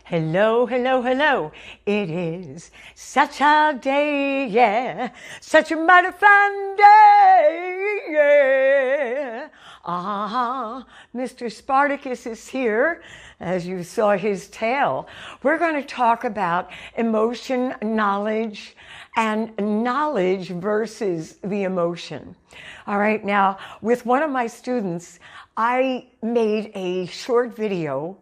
Hello, hello, hello. It is such a day, yeah. Such a mighty fine day, yeah. Mr. Spartacus is here, as you saw his tail. We're going to talk about emotion, knowledge, and knowledge versus the emotion. All right, now, with one of my students, I made a short video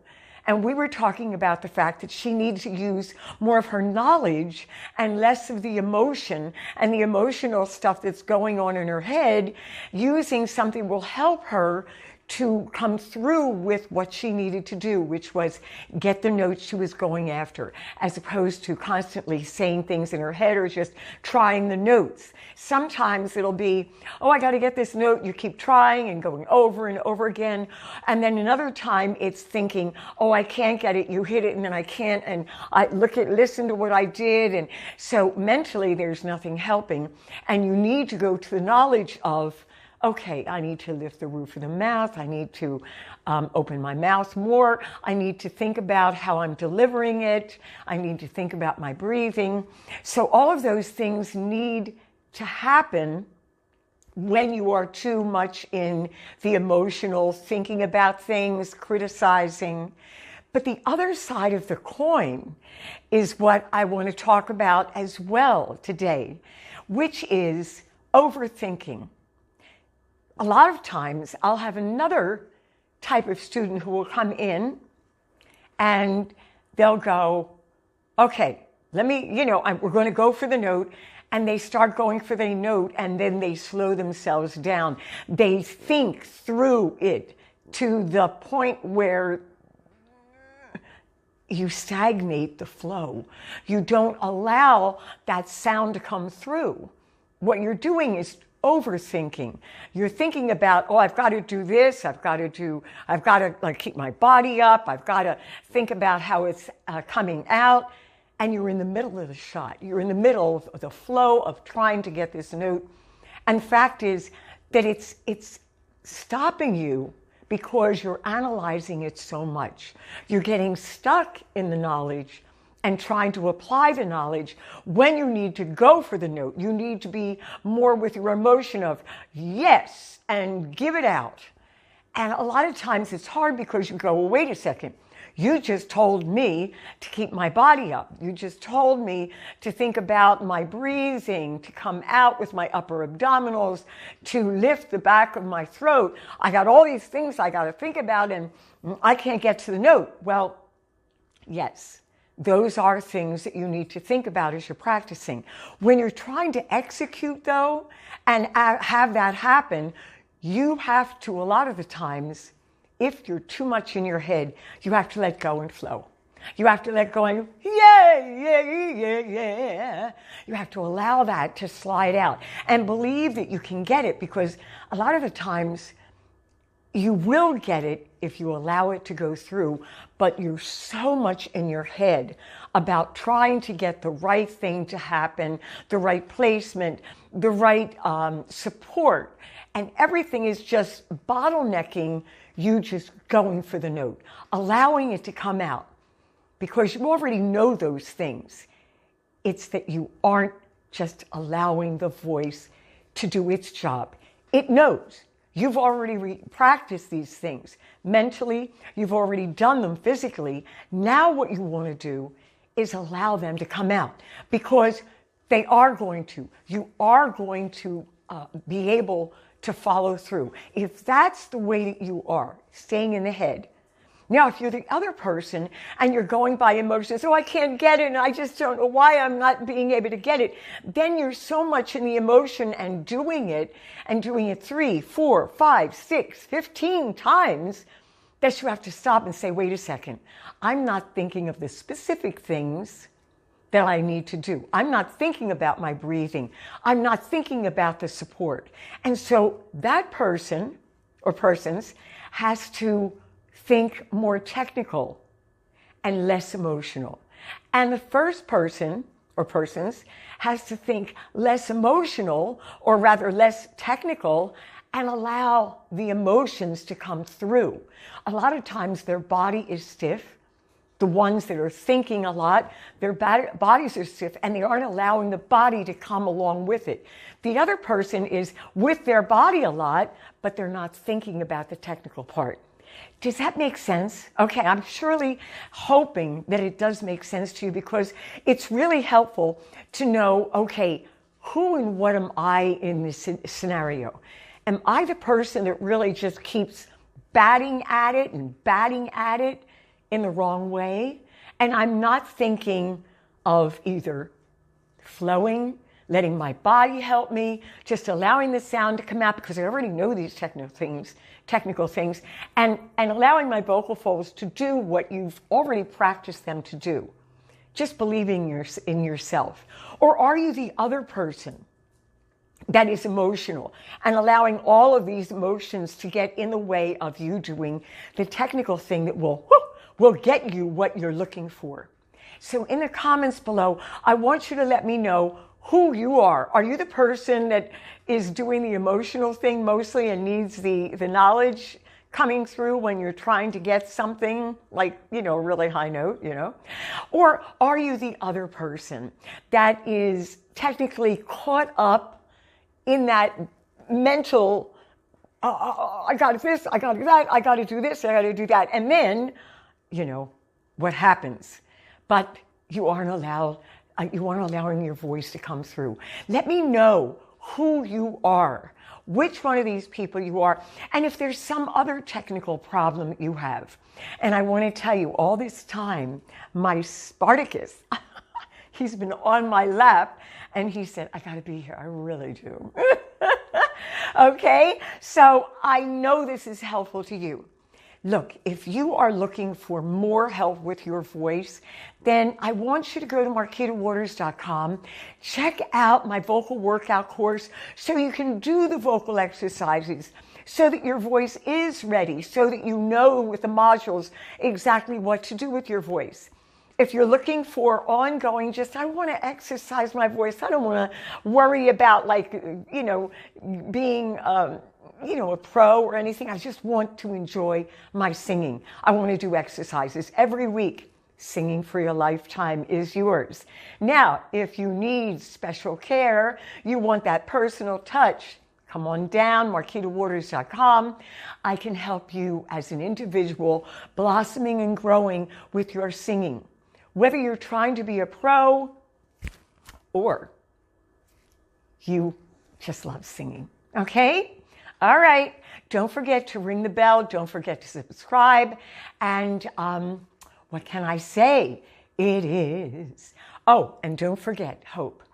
and we were talking about the fact that she needs to use more of her knowledge and less of the emotion and the emotional stuff that's going on in her head. Using something will help her to come through with what she needed to do, which was get the notes she was going after, as opposed to constantly saying things in her head or just trying the notes. Sometimes it'll be, oh, I got to get this note. You keep trying and going over and over again. And then another time it's thinking, oh, I can't get it. You hit it and then I can't. And I listen to what I did. And so mentally there's nothing helping. And you need to go to the knowledge of, okay, I need to lift the roof of the mouth. I need to open my mouth more. I need to think about how I'm delivering it. I need to think about my breathing. So all of those things need to happen when you are too much in the emotional, thinking about things, criticizing. But the other side of the coin is what I want to talk about as well today, which is overthinking. A lot of times I'll have another type of student who will come in and they'll go, okay, we're going to go for the note. And they start going for the note and then they slow themselves down. They think through it to the point where you stagnate the flow. You don't allow that sound to come through. What you're doing is overthinking. You're thinking about, oh, I've got to do this. I've got to keep my body up. I've got to think about how it's coming out. And you're in the middle of the shot. You're in the middle of the flow of trying to get this note. And the fact is that it's stopping you because you're analyzing it so much. You're getting stuck in the knowledge and trying to apply the knowledge when you need to go for the note. You need to be more with your emotion of yes and give it out. And a lot of times it's hard because you go, well, wait a second. You just told me to keep my body up. You just told me to think about my breathing, to come out with my upper abdominals, to lift the back of my throat. I got all these things I got to think about and I can't get to the note. Well, yes, those are things that you need to think about as you're practicing. When you're trying to execute, though, and have that happen, you have to, a lot of the times, if you're too much in your head, you have to let go and flow. You have to let go and, yeah. You have to allow that to slide out and believe that you can get it, because a lot of the times you will get it if you allow it to go through, but you're so much in your head about trying to get the right thing to happen, the right placement, the right support, and everything is just bottlenecking you just going for the note, allowing it to come out, because you already know those things. It's that you aren't just allowing the voice to do its job. It knows. You've already practiced these things mentally. You've already done them physically. Now what you want to do is allow them to come out, because they are going to. You are going to be able to follow through. If that's the way that you are, staying in the head. Now, if you're the other person and you're going by emotions, oh, I can't get it, and I just don't know why I'm not being able to get it, then you're so much in the emotion and doing it 3, 4, 5, 6, 15 times that you have to stop and say, wait a second, I'm not thinking of the specific things that I need to do. I'm not thinking about my breathing. I'm not thinking about the support. And so that person or persons has to think more technical and less emotional. And the first person or persons has to think less emotional, or rather less technical, and allow the emotions to come through. A lot of times their body is stiff. the ones that are thinking a lot, their bodies are stiff and they aren't allowing the body to come along with it. The other person is with their body a lot, but they're not thinking about the technical part. Does that make sense? Okay, I'm surely hoping that it does make sense to you, because it's really helpful to know, okay, who and what am I in this scenario? Am I the person that really just keeps batting at it in the wrong way? And I'm not thinking of either flowing, letting my body help me, just allowing the sound to come out because I already know these technical things, and allowing my vocal folds to do what you've already practiced them to do. Just believing in yourself. Or are you the other person that is emotional and allowing all of these emotions to get in the way of you doing the technical thing that will get you what you're looking for? So in the comments below, I want you to let me know who you are. Are you the person that is doing the emotional thing mostly and needs the knowledge coming through when you're trying to get something like, a really high note, Or are you the other person that is technically caught up in that mental, I got this, I got that, I got to do this, I got to do that. And then, what happens? But you aren't allowing your voice to come through. Let me know who you are, which one of these people you are, and if there's some other technical problem you have. And I want to tell you, all this time, my Spartacus, he's been on my lap, and he said, I got to be here. I really do. Okay? So I know this is helpful to you. Look, if you are looking for more help with your voice, then I want you to go to marquitawaters.com, check out my vocal workout course so you can do the vocal exercises, so that your voice is ready, so that you know with the modules exactly what to do with your voice. If you're looking for ongoing, I want to exercise my voice. I don't want to worry about being a pro or anything. I just want to enjoy my singing. I want to do exercises every week. Singing for Your Lifetime is yours. Now, if you need special care, you want that personal touch, come on down, marquitawaters.com. I can help you as an individual blossoming and growing with your singing. Whether you're trying to be a pro or you just love singing, okay? All right, don't forget to ring the bell. Don't forget to subscribe. And what can I say? It is. Oh, and don't forget hope.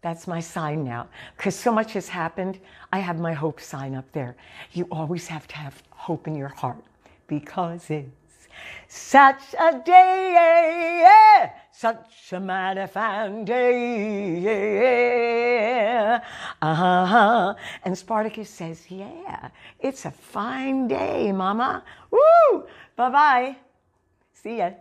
That's my sign now. Because so much has happened, I have my hope sign up there. You always have to have hope in your heart, because it's such a day, such a mighty fine day. And Spartacus says, yeah, it's a fine day, mama. Woo! Bye-bye. See ya.